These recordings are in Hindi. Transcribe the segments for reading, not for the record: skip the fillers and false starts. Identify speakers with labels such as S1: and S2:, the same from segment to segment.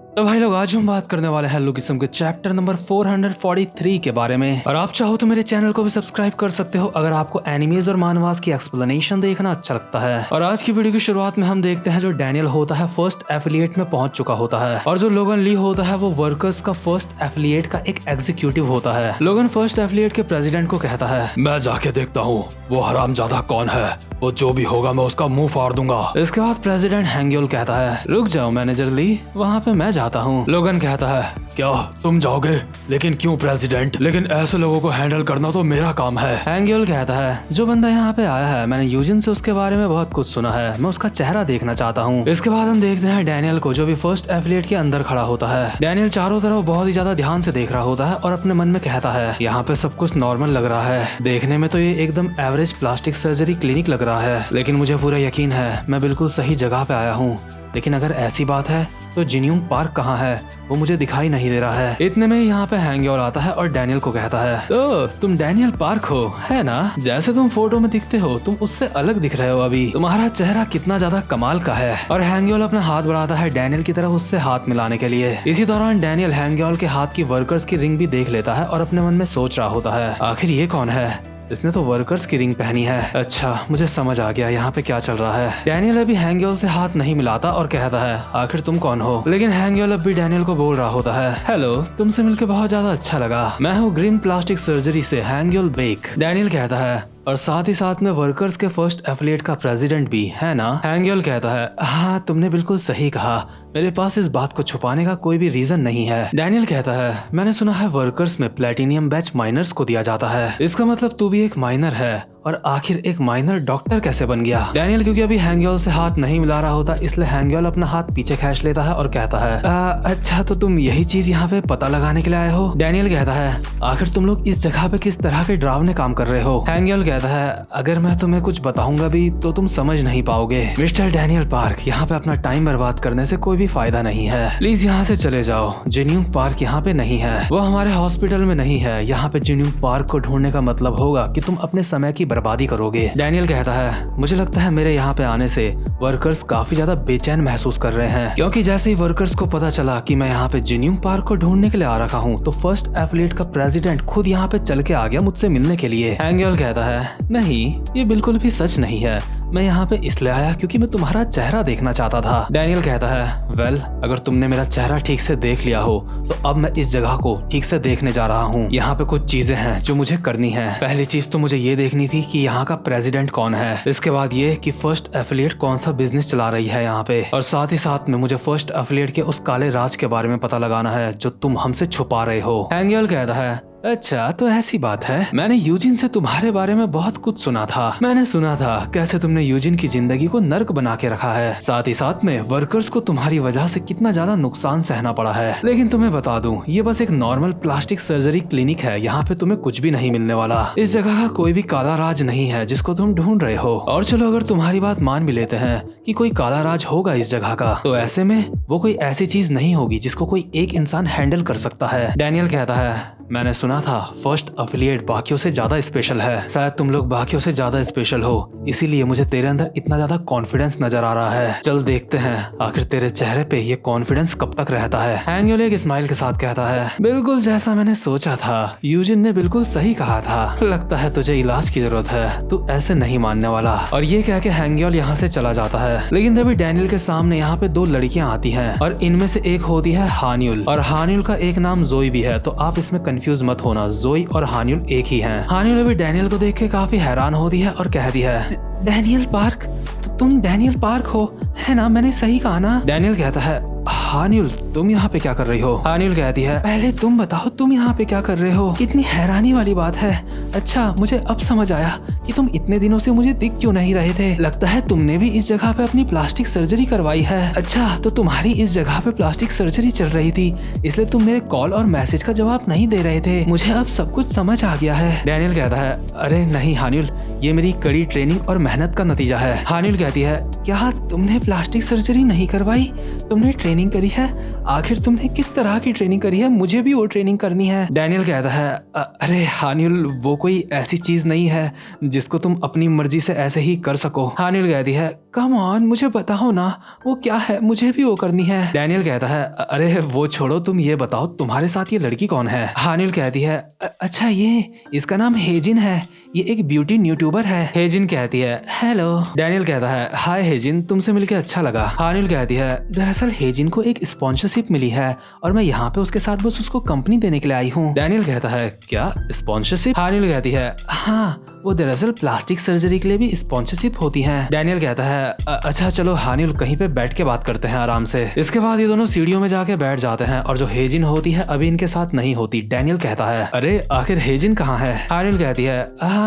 S1: तो भाई लोग आज हम बात करने वाले हैं लुकिज्म के चैप्टर नंबर 443 के बारे में। और आप चाहो तो मेरे चैनल को भी सब्सक्राइब कर सकते हो अगर आपको एनिमीज और मानवास की एक्सप्लेनेशन देखना अच्छा लगता है। और आज की वीडियो की शुरुआत में हम देखते हैं जो डैनियल होता है फर्स्ट एफिलिएट में पहुंच चुका होता है, और जो लोगन ली होता है वो वर्कर्स का फर्स्ट एफिलिएट का एक एग्जीक्यूटिव होता है। लोगन फर्स्ट एफिलिएट के प्रेसिडेंट को कहता है, मैं जाके देखता हूँ वो हरामजादा कौन है, वो जो भी होगा मैं उसका मुंह फाड़ दूंगा। इसके बाद प्रेसिडेंट हैंग्योल कहता है, रुक जाओ मैनेजर ली, वहाँ पे मैं जाता हूँ। लोगन कहता है, क्या तुम जाओगे? लेकिन क्यों प्रेसिडेंट? लेकिन ऐसे लोगों को हैंडल करना तो मेरा काम है। हैंग्योल कहता है, जो बंदा यहाँ पे आया है मैंने यूजिन से उसके बारे में बहुत कुछ सुना है, मैं उसका चेहरा देखना चाहता हूँ। इसके बाद हम देखते हैं डैनियल को, जो भी फर्स्ट एफिलिएट के अंदर खड़ा होता है। डैनियल चारों तरफ बहुत ही ज्यादा ध्यान से देख रहा होता है और अपने मन में कहता है, यहाँ पे सब कुछ नॉर्मल लग रहा है, देखने में तो ये एकदम एवरेज प्लास्टिक सर्जरी क्लिनिक लग रहा है, लेकिन मुझे पूरा यकीन है मैं बिल्कुल सही जगह पे आया हूँ। लेकिन अगर ऐसी बात है तो जिन्यूंग पार्क कहाँ है? वो मुझे दिखाई नहीं दे रहा है। इतने में यहाँ पे हैंग्योल आता है और डैनियल को कहता है, तो तुम डैनियल पार्क हो, है ना? जैसे तुम फोटो में दिखते हो तुम उससे अलग दिख रहे हो अभी, तुम्हारा चेहरा कितना ज्यादा कमाल का है। और हैंग्योल अपना हाथ बढ़ाता है डैनियल की तरफ उससे हाथ मिलाने के लिए। इसी दौरान डैनियल हैंग्योल के हाथ की वर्कर्स की रिंग भी देख लेता है और अपने मन में सोच रहा होता है, आखिर ये कौन है? इसने तो वर्कर्स की रिंग पहनी है। अच्छा मुझे समझ आ गया यहाँ पे क्या चल रहा है। डैनियल अभी हैंग्योल से हाथ नहीं मिलाता और कहता है, आखिर तुम कौन हो? लेकिन हैंग्योल अब भी डैनियल को बोल रहा होता है, हेलो, तुमसे मिलकर बहुत ज्यादा अच्छा लगा, मैं हूँ ग्रीन प्लास्टिक सर्जरी से हैंग्योल बेक। डैनियल कहता है, और साथ ही साथ में वर्कर्स के फर्स्ट एफिलिएट का प्रेसिडेंट भी है ना? हैंग्योल कहता है, हाँ तुमने बिल्कुल सही कहा, मेरे पास इस बात को छुपाने का कोई भी रीजन नहीं है। डैनियल कहता है, मैंने सुना है वर्कर्स में प्लेटिनियम बैच माइनर्स को दिया जाता है, इसका मतलब तू भी एक माइनर है, और आखिर एक माइनर डॉक्टर कैसे बन गया? डैनियल क्योंकि अभी हैंग्योल से हाथ नहीं मिला रहा होता इसलिए हैंग्योल अपना हाथ पीछे खींच लेता है और कहता है, अच्छा तो तुम यही चीज यहाँ पे पता लगाने के लिए आए हो? डैनियल कहता है, आखिर तुम लोग इस जगह पे किस तरह के डरावने काम कर रहे हो? हैंग्योल कहता है, अगर मैं तुम्हें कुछ बताऊंगा भी तो तुम समझ नहीं पाओगे। मिस्टर डैनियल पार्क, यहाँ पे अपना टाइम बर्बाद करने से कोई भी फायदा नहीं है, प्लीज यहाँ से चले जाओ। जिन्यूंग पार्क यहाँ पे नहीं है, वो हमारे हॉस्पिटल में नहीं है, यहाँ पे जिन्यूंग पार्क को ढूंढने का मतलब होगा कि तुम अपने समय की बर्बादी करोगे। डैनियल कहता है, मुझे लगता है मेरे यहाँ पे आने से वर्कर्स काफी ज्यादा बेचैन महसूस कर रहे हैं, क्योंकि जैसे ही वर्कर्स को पता चला कि मैं यहाँ पे जिन्यूंग पार्क को ढूंढने के लिए आ रखा हूँ तो फर्स्ट एफिलिएट का प्रेसिडेंट खुद यहाँ पे चल के आ गया मुझसे मिलने के लिए। हैंग्योल कहता है, नहीं ये बिल्कुल भी सच नहीं है, मैं यहाँ पे इसलिए आया क्योंकि मैं तुम्हारा चेहरा देखना चाहता था। डैनियल कहता है, वेल अगर तुमने मेरा चेहरा ठीक से देख लिया हो तो अब मैं इस जगह को ठीक से देखने जा रहा हूँ। यहाँ पे कुछ चीजें हैं जो मुझे करनी है। पहली चीज तो मुझे ये देखनी थी कि यहाँ का प्रेसिडेंट कौन है, इसके बाद ये कि फर्स्ट एफिलिएट कौन सा बिजनेस चला रही है यहाँ पे, और साथ ही साथ में मुझे फर्स्ट एफिलिएट के उस काले राज के बारे में पता लगाना है जो तुम हमसे छुपा रहे हो। हैंग्योल कहता है, अच्छा तो ऐसी बात है, मैंने यूजिन से तुम्हारे बारे में बहुत कुछ सुना था। मैंने सुना था कैसे तुमने यूजिन की जिंदगी को नर्क बना के रखा है, साथ ही साथ में वर्कर्स को तुम्हारी वजह से कितना ज्यादा नुकसान सहना पड़ा है। लेकिन तुम्हें बता दूं, ये बस एक नॉर्मल प्लास्टिक सर्जरी क्लिनिक है, यहाँ पे तुम्हें कुछ भी नहीं मिलने वाला। इस जगह का कोई भी काला राज नहीं है जिसको तुम ढूंढ रहे हो। और चलो अगर तुम्हारी बात मान भी लेते हैं कि कोई काला राज होगा इस जगह का, तो ऐसे में वो कोई ऐसी चीज नहीं होगी जिसको कोई एक इंसान हैंडल कर सकता है। डैनियल कहता है, मैंने सुना था फर्स्ट एफिलिएट बाकियों से ज्यादा स्पेशल है, शायद तुम लोग बाकियों से ज्यादा स्पेशल हो, इसीलिए मुझे तेरे अंदर इतना ज्यादा कॉन्फिडेंस नजर आ रहा है। चल देखते हैं आखिर तेरे चेहरे पे ये कॉन्फिडेंस कब तक रहता है। हैंग्योल एक स्माइल के साथ कहता है, बिल्कुल जैसा मैंने सोचा था, यूजिन ने बिल्कुल सही कहा था, लगता है तुझे इलाज की जरूरत है, तू ऐसे नहीं मानने वाला। और ये कह के हैंग्योल यहाँ से चला जाता है। लेकिन तभी डैनियल के सामने यहाँ पे दो लड़कियां आती हैं और इनमें से एक होती है हान्युल, और हान्युल का एक नाम जोई भी है, तो आप इसमें कंफ्यूज मत होना, जोई और हान्युल एक ही हैं। हान्युल अभी डैनियल को देख के काफी हैरान होती है और कहती है, डैनियल पार्क, तो तुम डैनियल पार्क हो, है ना? मैंने सही कहा ना? डैनियल कहता है, हान्युल तुम यहाँ पे क्या कर रही हो? हान्युल कहती है, पहले तुम बताओ तुम यहाँ पे क्या कर रहे हो? कितनी हैरानी वाली बात है। अच्छा मुझे अब समझ आया कि तुम इतने दिनों से मुझे दिख क्यों नहीं रहे थे, लगता है तुमने भी इस जगह पे अपनी प्लास्टिक सर्जरी करवाई है। अच्छा तो तुम्हारी इस जगह पे प्लास्टिक सर्जरी चल रही थी, इसलिए तुम मेरे कॉल और मैसेज का जवाब नहीं दे रहे थे, मुझे अब सब कुछ समझ आ गया है। डैनियल कहता है, अरे नहीं हान्युल, ये मेरी कड़ी ट्रेनिंग और मेहनत का नतीजा है। हान्युल कहती है, क्या तुमने प्लास्टिक सर्जरी नहीं करवाई, तुमने ट्रेनिंग करी है? आखिर तुमने किस तरह की ट्रेनिंग करी है? मुझे भी वो ट्रेनिंग करनी है। डैनियल कहता है, अरे हान्युल वो कोई ऐसी चीज नहीं है जिसको तुम अपनी मर्जी से ऐसे ही कर सको। हान्युल कहती है, कम ऑन, मुझे बताओ ना वो क्या है, मुझे भी वो करनी है। डैनियल कहता है अरे वो छोड़ो, तुम ये बताओ तुम्हारे साथ ये लड़की कौन है। हानिल कहती है अच्छा ये इसका नाम हेजिन है, ये एक ब्यूटी यूट्यूबर है। हेजिन कहती है हेलो। डैनियल कहता है हाय हेजिन, तुमसे मिलकर अच्छा लगा। हानिल कहती है दरअसल हेजिन को एक स्पॉन्सरशिप मिली है और मैं यहाँ पे उसके साथ बस उसको कंपनी देने के लिए आई हूँ। डैनियल कहता है क्या स्पॉन्सरशिप? हानिल कहती है हाँ, वो दरअसल प्लास्टिक सर्जरी के लिए भी स्पॉन्सरशिप होती है। डैनियल कहता है अच्छा चलो हानिल, कहीं पे बैठ के बात करते हैं आराम से। इसके बाद ये दोनों सीढ़ियों में जाके बैठ जाते हैं और जो हेजिन होती है अभी इनके साथ नहीं होती। डैनियल कहता है अरे आखिर हेजिन कहाँ है? हानिल कहती है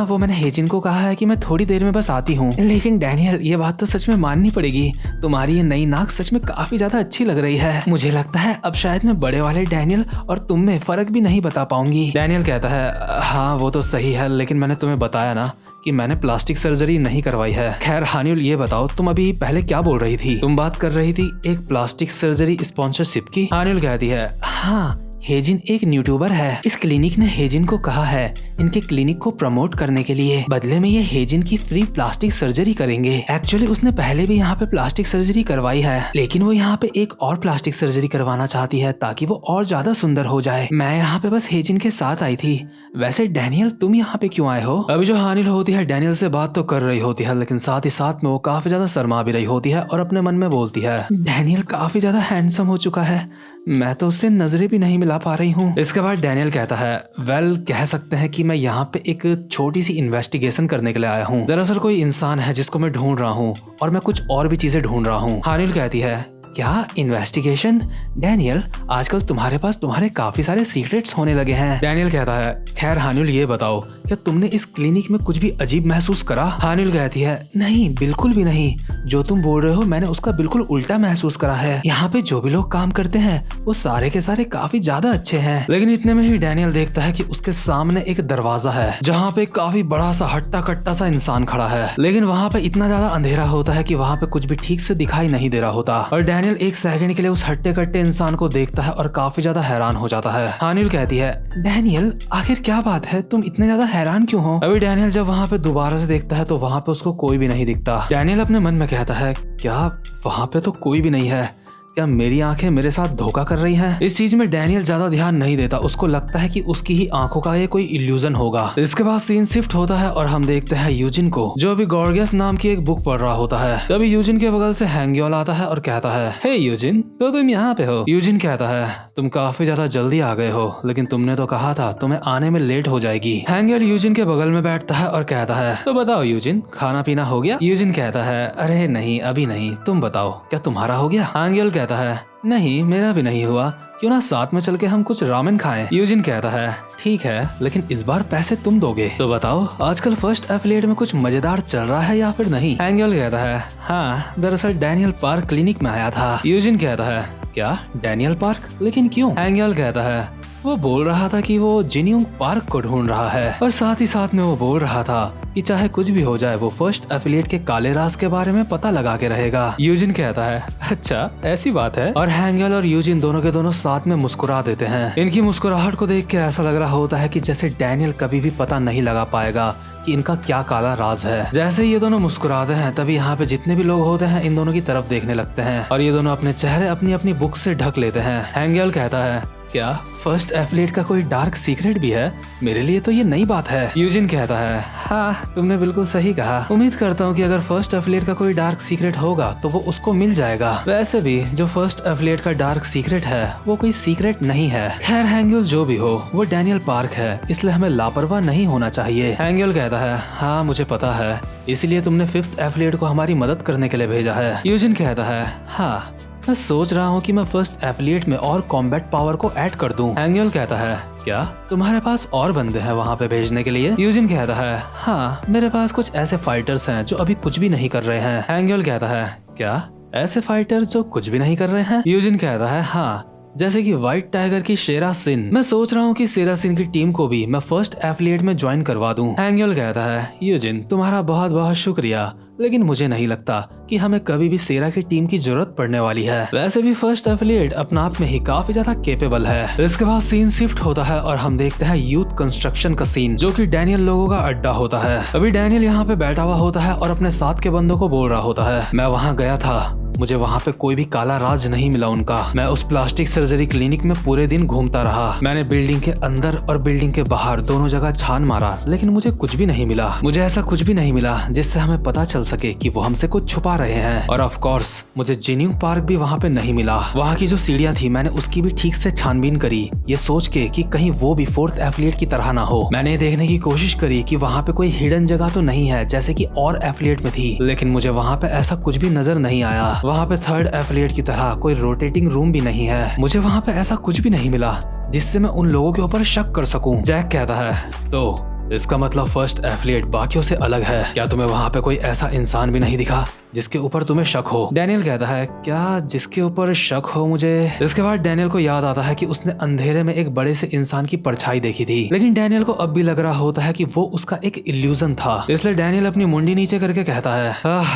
S1: वो मैंने हेजिन को कहा है कि मैं थोड़ी देर में बस आती हूँ। लेकिन डैनियल ये बात तो सच में माननी पड़ेगी, तुम्हारी ये नई नाक सच में काफी ज्यादा अच्छी लग रही है। मुझे लगता है अब शायद मैं बड़े वाले डैनियल और तुम में फर्क भी नहीं बता पाऊंगी। डैनियल कहता है हाँ वो तो सही है, लेकिन मैंने तुम्हें बताया ना कि मैंने प्लास्टिक सर्जरी नहीं करवाई है। खैर हानिल ये बताओ तुम अभी पहले क्या बोल रही थी? तुम बात कर रही थी एक प्लास्टिक सर्जरी स्पॉन्सरशिप की। हानिल कहती है हाँ, हेजिन एक यूट्यूबर है। इस क्लिनिक ने हेजिन को कहा है इनके क्लिनिक को प्रमोट करने के लिए, बदले में ये हेजिन की फ्री प्लास्टिक सर्जरी करेंगे। एक्चुअली उसने पहले भी यहाँ पे प्लास्टिक सर्जरी करवाई है, लेकिन वो यहाँ पे एक और प्लास्टिक सर्जरी करवाना चाहती है ताकि वो और ज्यादा सुंदर हो जाए। मैं यहाँ पे बस हेजिन के साथ आई थी। वैसे डैनियल तुम यहाँ पे क्यों आए हो? अभी जो हानिल होती है डैनियल से बात तो कर रही होती है, लेकिन साथ ही साथ में वो काफी ज्यादा शर्मा भी रही होती है और अपने मन में बोलती है डैनियल काफी ज्यादा हैंडसम हो चुका है, मैं तो उससे नजरें भी नहीं मिला पा रही हूँ। इसके बाद डैनियल कहता है वेल कह सकते हैं कि मैं यहाँ पे एक छोटी सी इन्वेस्टिगेशन करने के लिए आया हूँ। दरअसल कोई इंसान है जिसको मैं ढूंढ रहा हूँ और मैं कुछ और भी चीजें ढूंढ रहा हूँ। हानिल कहती है क्या इन्वेस्टिगेशन? डैनियल आजकल तुम्हारे पास तुम्हारे काफी सारे सीक्रेट्स होने लगे हैं। डैनियल कहता है खैर हानिल ये बताओ क्या तुमने इस क्लिनिक में कुछ भी अजीब महसूस करा? हानिल कहती है नहीं बिल्कुल भी नहीं, जो तुम बोल रहे हो मैंने उसका बिल्कुल उल्टा महसूस करा है। यहाँ पे जो भी लोग काम करते हैं वो सारे के सारे काफी ज्यादा अच्छे हैं। लेकिन इतने में ही डैनियल देखता है कि उसके सामने एक दरवाजा है जहाँ पे काफी बड़ा सा हट्टा कट्टा सा इंसान खड़ा है, लेकिन वहाँ पे इतना ज्यादा अंधेरा होता है कि वहाँ पे कुछ भी ठीक से दिखाई नहीं दे रहा होता। और डैनियल एक सेकंड के लिए उस हट्टे कट्टे इंसान को देखता है और काफी ज्यादा हैरान हो जाता है। हानिल कहती है डैनियल आखिर क्या बात है, तुम इतने ज्यादा हैरान क्यों हो? अभी डैनियल जब वहाँ पे दोबारा से देखता है तो वहाँ पे उसको कोई भी नहीं दिखता। डैनियल अपने मन में कहता है क्या वहाँ पे तो कोई भी नहीं है, क्या मेरी आंखें मेरे साथ धोखा कर रही हैं? इस चीज में डैनियल ज्यादा ध्यान नहीं देता, उसको लगता है कि उसकी ही आंखों का ये कोई इल्यूजन होगा। इसके बाद सीन शिफ्ट होता है और हम देखते हैं यूजिन को, जो अभी गॉर्गियस नाम की एक बुक पढ़ रहा होता है। तभी यूजिन के बगल से हैंग्योल आता है और कहता है हे यूजिन, तो तुम यहाँ पे हो? यूजिन कहता है तुम काफी ज्यादा जल्दी आ गए हो, लेकिन तुमने तो कहा था तुम्हें आने में लेट हो जाएगी। हैंग्योल यूजिन के बगल में बैठता है और कहता है तो बताओ यूजिन, खाना पीना हो गया? यूजिन कहता है अरे नहीं अभी नहीं, तुम बताओ क्या तुम्हारा हो गया? हैंग्योल कहता है नहीं मेरा भी नहीं हुआ, क्यों ना साथ में चल के हम कुछ रामेन खाएं? यूजिन कहता है ठीक है, लेकिन इस बार पैसे तुम दोगे। तो बताओ आजकल फर्स्ट एफिलिएट में कुछ मजेदार चल रहा है या फिर नहीं? हैंग्योल कहता है हाँ दरअसल डैनियल पार्क क्लिनिक में आया था। यूजिन कहता है क्या डैनियल पार्क, लेकिन क्यों? हैंग्योल कहता है वो बोल रहा था कि वो जिनियोंग पार्क को ढूंढ रहा है और साथ ही साथ में वो बोल रहा था कि चाहे कुछ भी हो जाए वो फर्स्ट एफिलिएट के काले राज के बारे में पता लगा के रहेगा। यूजिन कहता है अच्छा ऐसी बात है, और हैंग्योल और यूजिन दोनों के दोनों साथ में मुस्कुरा देते हैं। इनकी मुस्कुराहट को देख के ऐसा लग रहा होता है कि जैसे डैनियल कभी भी पता नहीं लगा पाएगा कि इनका क्या काला राज है। जैसे ये दोनों मुस्कुराते हैं तभी यहाँ पे जितने भी लोग होते हैं इन दोनों की तरफ देखने लगते हैं और ये दोनों अपने चेहरे अपनी अपनी बुक से ढक लेते हैं। हैंग्योल कहता है क्या फर्स्ट एफिलिएट का कोई डार्क सीक्रेट भी है? मेरे लिए तो ये नई बात है। यूजिन कहता है हाँ तुमने बिल्कुल सही कहा, उम्मीद करता हूँ कि अगर फर्स्ट एफिलिएट का कोई डार्क सीक्रेट होगा तो वो उसको मिल जाएगा। वैसे भी जो फर्स्ट एफिलिएट का डार्क सीक्रेट है वो कोई सीक्रेट नहीं है। खैर हैंग्योल जो भी हो वो डैनियल पार्क है, इसलिए हमें लापरवाह नहीं होना चाहिए। हैंग्योल कहता है हाँ मुझे पता है, इसलिए तुमने फिफ्थ एफिलिएट को हमारी मदद करने के लिए भेजा है। यूजिन कहता है हाँ मैं सोच रहा हूँ कि मैं फर्स्ट एफिलिएट में और कॉम्बैट पावर को ऐड कर दूं। हैंग्योल कहता है क्या तुम्हारे पास और बंदे हैं वहाँ पे भेजने के लिए? यूजिन कहता है हाँ मेरे पास कुछ ऐसे फाइटर्स हैं जो अभी कुछ भी नहीं कर रहे हैं। हैंग्योल कहता है क्या ऐसे फाइटर जो कुछ भी नहीं कर रहे हैं? यूजिन कहता है हाँ जैसे कि व्हाइट टाइगर की शेरा सिन। मैं सोच रहा हूँ कि शेरा सिन की टीम को भी मैं फर्स्ट एफिलिएट में ज्वाइन करवा दूं। हैंगयोल कहता है, यूजिन तुम्हारा बहुत बहुत शुक्रिया, लेकिन मुझे नहीं लगता कि हमें कभी भी सेरा की टीम की जरूरत पड़ने वाली है। वैसे भी फर्स्ट एफिलिएट अपना आप में ही काफी ज्यादा केपेबल है। इसके बाद सीन शिफ्ट होता है और हम देखते हैं यूथ कंस्ट्रक्शन का सीन, जो कि डैनियल लोगों का अड्डा होता है। अभी डैनियल यहाँ पे बैठा हुआ होता है और अपने साथ के बंदों को बोल रहा होता है, मैं वहाँ गया था, मुझे वहाँ पे कोई भी काला राज नहीं मिला उनका। मैं उस प्लास्टिक सर्जरी क्लिनिक में पूरे दिन घूमता रहा। मैंने बिल्डिंग के अंदर और बिल्डिंग के बाहर दोनों जगह छान मारा, लेकिन मुझे कुछ भी नहीं मिला। मुझे ऐसा कुछ भी नहीं मिला जिससे हमें पता चल सके कि वो हमसे कुछ छुपा रहे हैं। और ऑफ कोर्स मुझे जिन्यूंग पार्क भी वहाँ पे नहीं मिला। वहाँ की जो सीढ़ियाँ थी मैंने उसकी भी ठीक से छानबीन करी, ये सोच के कि कहीं वो भी फोर्थ एफिलिएट की तरह ना हो। मैंने देखने की कोशिश करी कि वहाँ पे कोई हिडन जगह तो नहीं है जैसे कि और एफिलिएट में थी, लेकिन मुझे वहाँ पे ऐसा कुछ भी नजर नहीं आया। वहाँ पे थर्ड एफिलिएट की तरह कोई रोटेटिंग रूम भी नहीं है। मुझे वहाँ पे ऐसा कुछ भी नहीं मिला जिससे मैं उन लोगों के ऊपर शक कर सकूं। जैक कहता है, तो इसका मतलब फर्स्ट एफिलिएट बाकियों से अलग है। क्या तुम्हें वहाँ पे कोई ऐसा इंसान भी नहीं दिखा जिसके ऊपर तुम्हें शक हो? डैनियल कहता है, क्या जिसके ऊपर शक हो मुझे? इसके बाद डैनियल को याद आता है कि उसने अंधेरे में एक बड़े से इंसान की परछाई देखी थी, लेकिन डैनियल को अब भी लग रहा होता है कि वो उसका एक इल्यूजन था। इसलिए डैनियल अपनी मुंडी नीचे करके कहता है,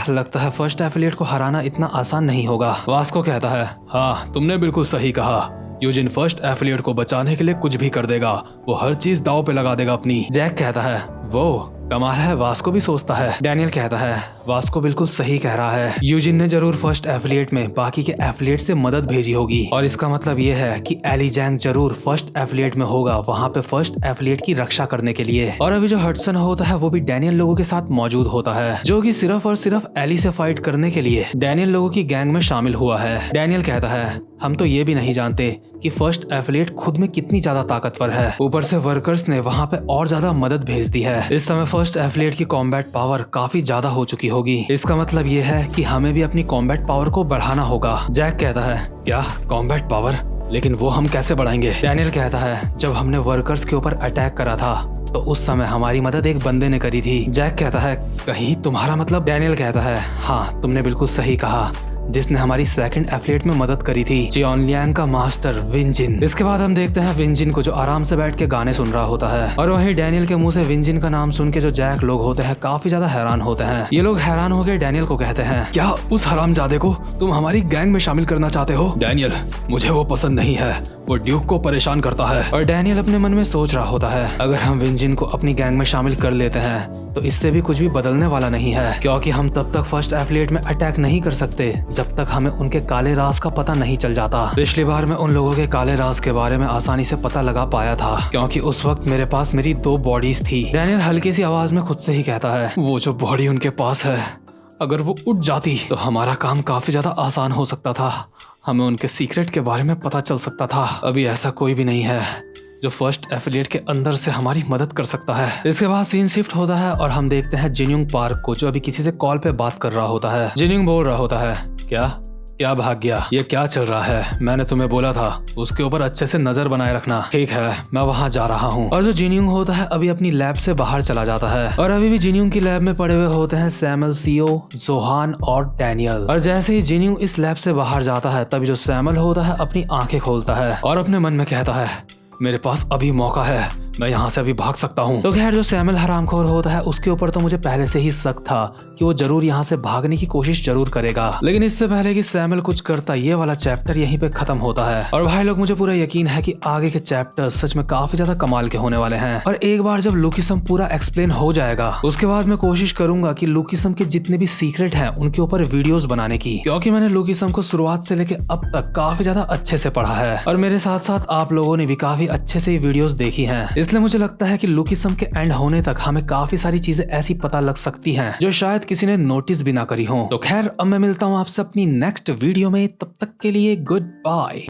S1: लगता है फर्स्ट एफिलिएट को हराना इतना आसान नहीं होगा। वास्को कहता है, हाँ तुमने बिल्कुल सही कहा, यूजिन फर्स्ट एफिलिएट को बचाने के लिए कुछ भी कर देगा, वो हर चीज दांव पे लगा देगा अपनी। जैक कहता है, वो कमाल है, वास्को भी सोचता है। डैनियल कहता है, वास्को बिल्कुल सही कह रहा है, यूजिन ने जरूर फर्स्ट एफिलिएट में बाकी के एफिलिएट से मदद भेजी होगी, और इसका मतलब ये है कि एली जैंग जरूर फर्स्ट एफिलिएट में होगा वहाँ पे फर्स्ट एफिलिएट की रक्षा करने के लिए। और अभी जो हडसन होता है वो भी डैनियल लोगों के साथ मौजूद होता है, जो कि सिर्फ और सिर्फ एली से फाइट करने के लिए डैनियल लोगों की गैंग में शामिल हुआ है। डैनियल कहता है, हम तो ये भी नहीं जानते कि फर्स्ट एफिलिएट खुद में कितनी ज्यादा ताकतवर है, ऊपर से वर्कर्स ने वहाँ पे और ज्यादा मदद भेज दी है। इस समय फर्स्ट एफिलिएट की कॉम्बैट पावर काफी ज्यादा हो चुकी होगी। इसका मतलब ये है कि हमें भी अपनी कॉम्बैट पावर को बढ़ाना होगा। जैक कहता है, क्या कॉम्बैट पावर? लेकिन वो हम कैसे बढ़ाएंगे? डैनियल कहता है, जब हमने वर्कर्स के ऊपर अटैक करा था तो उस समय हमारी मदद एक बंदे ने करी थी। जैक कहता है, कहीं तुम्हारा मतलब? डैनियल कहता है, हाँ तुमने बिल्कुल सही कहा, जिसने हमारी सेकंड एफिलिएट में मदद करी थी, जियोनलियांग का मास्टर विंजिन। इसके बाद हम देखते हैं विंजिन को, जो आराम से बैठ के गाने सुन रहा होता है, और वहीं डैनियल के मुंह से विंजिन का नाम सुन के जो जैक लोग होते हैं काफी ज्यादा हैरान होते हैं। ये लोग हैरान हो गए डैनियल को कहते हैं, क्या उस हरामजादे को तुम हमारी गैंग में शामिल करना चाहते हो? डैनियल, मुझे वो पसंद नहीं है, वो ड्यूक को परेशान करता है। और डैनियल अपने मन में सोच रहा होता है, अगर हम विंजिन को अपनी गैंग में शामिल कर लेते हैं तो इससे भी कुछ भी बदलने वाला नहीं है, क्योंकि हम तब तक फर्स्ट एफिलिएट में अटैक नहीं कर सकते जब तक हमें उनके काले राज का पता नहीं चल जाता। पिछली बार मैं उन लोगों के काले राज के बारे में आसानी से पता लगा पाया था, क्योंकि उस वक्त मेरे पास मेरी 2 बॉडीज थी। डैनियल हल्की सी आवाज में खुद से ही कहता है, वो जो बॉडी उनके पास है, अगर वो उठ जाती तो हमारा काम काफी ज्यादा आसान हो सकता था, हमें उनके सीक्रेट के बारे में पता चल सकता था। अभी ऐसा कोई भी नहीं है जो फर्स्ट एफिलिएट के अंदर से हमारी मदद कर सकता है। इसके बाद सीन शिफ्ट होता है और हम देखते हैं जिन्यूंग पार्क को, जो अभी किसी से कॉल पे बात कर रहा होता है। जिन्यूंग बोल रहा होता है, क्या भाग गया? ये क्या चल रहा है? मैंने तुम्हें बोला था उसके ऊपर अच्छे से नजर बनाए रखना। ठीक है, मैं वहाँ जा रहा हूँ। और जो जिन्यूंग होता है अभी अपनी लैब से बाहर चला जाता है, और अभी भी जिन्यूंग की लैब में पड़े हुए होते हैं सैमुअल, सीओ, जोहान और डैनियल। और जैसे ही जिन्यूंग इस लैब से बाहर जाता है तभी जो सैमुअल होता है अपनी आंखें खोलता है और अपने मन में कहता है, मेरे पास अभी मौका है, मैं यहाँ से अभी भाग सकता हूँ। तो खैर जो सैमुअल हरामखोर होता है उसके ऊपर तो मुझे पहले से ही शक था कि वो जरूर यहाँ से भागने की कोशिश जरूर करेगा, लेकिन इससे पहले कि सैमुअल कुछ करता ये वाला चैप्टर यहीं पे खत्म होता है। और भाई लोग, मुझे पूरा यकीन है कि आगे के चैप्टर सच में काफी ज्यादा कमाल के होने वाले हैं। और एक बार जब लुकिसम पूरा एक्सप्लेन हो जाएगा उसके बाद मैं कोशिश करूंगा कि लुकिसम के जितने भी सीक्रेट है उनके ऊपर वीडियोस बनाने की, क्योंकि मैंने लुकिसम को शुरुआत से लेके अब तक काफी ज्यादा अच्छे से पढ़ा है और मेरे साथ साथ आप लोगों ने भी काफी अच्छे से वीडियोस देखी हैं। इसलिए मुझे लगता है कि लुकिसम के एंड होने तक हमें काफी सारी चीजें ऐसी पता लग सकती हैं जो शायद किसी ने नोटिस भी ना करी हो। तो खैर अब मैं मिलता हूँ आपसे अपनी नेक्स्ट वीडियो में, तब तक के लिए गुड बाय।